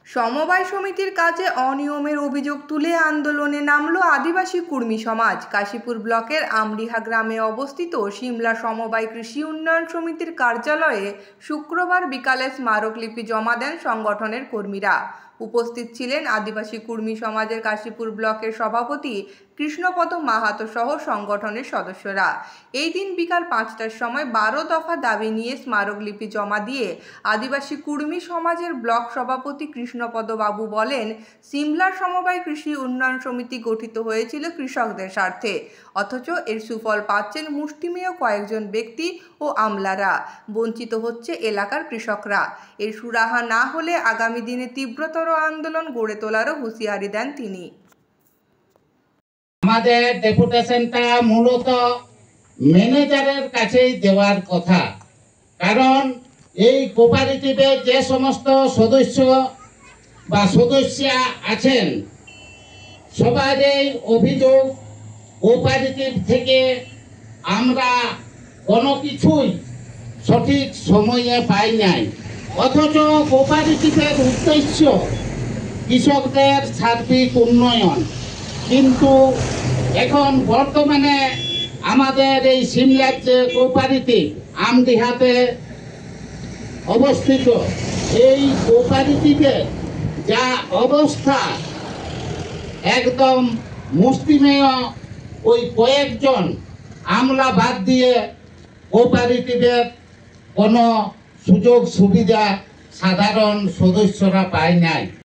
সমবায় সমিতির কাজে অনিয়মের অভিযোগ তুলে আন্দোলনে নামল আদিবাসী কুর্মী সমাজ। কাশীপুর ব্লকের আমডিহা গ্রামে অবস্থিত সিমলা সমবায় কৃষি উন্নয়ন সমিতির কার্যালয়ে শুক্রবার বিকালে স্মারকলিপি জমা দেন সংগঠনের কর্মীরা। উপস্থিত ছিলেন আদিবাসী কুর্মী সমাজের কাশীপুর ব্লকের সভাপতি কৃষ্ণপদ মাহাতো সহ সংগঠনের সদস্যরা। এই দিন বিকাল 5টার সময় 12 দফা দাবি নিয়ে স্মারকলিপি জমা দিয়ে আদিবাসী কুর্মী সমাজের ব্লক সভাপতি কৃষ্ণপদ বাবু বলেন, সিমলার সমবায় কৃষি উন্নয়ন সমিতি গঠিত হয়েছিল কৃষকদের স্বার্থে, অথচ এর সুফল পাচ্ছেন মুষ্টিমেয় কয়েকজন ব্যক্তি ও আমলারা। বঞ্চিত হচ্ছে এলাকার কৃষকরা। এর সুরাহা না হলে আগামী দিনে তীব্রতর আন্দোলন গড়ে তোলারও হুঁশিয়ারি দেন তিনি। আমাদের ডেপুটেশনটা মূলত ম্যানেজারের কাছেই দেওয়ার কথা, কারণ এই কোঅপারেটিভের যে সমস্ত সদস্য বা সদস্যা আছেন সবারই অভিযোগ কোঅপারেটিভ থেকে আমরা কোনো কিছুই সঠিক সময়ে পাই নাই, অথচ কোঅপারেটিভের উদ্দেশ্য কৃষকদের সার্বিক উন্নয়ন। কিন্তু এখন বর্তমানে আমাদের এই সিমলার যে কোঅপারেটিভ আমডিহাতে অবস্থিত, এই কোঅপারেটিভের যা অবস্থা একদম মুষ্টিমেয়, ওই কয়েকজন আমলা বাদ দিয়ে কোঅপারেটিভের কোনো সুযোগ সুবিধা সাধারণ সদস্যরা পায় নাই।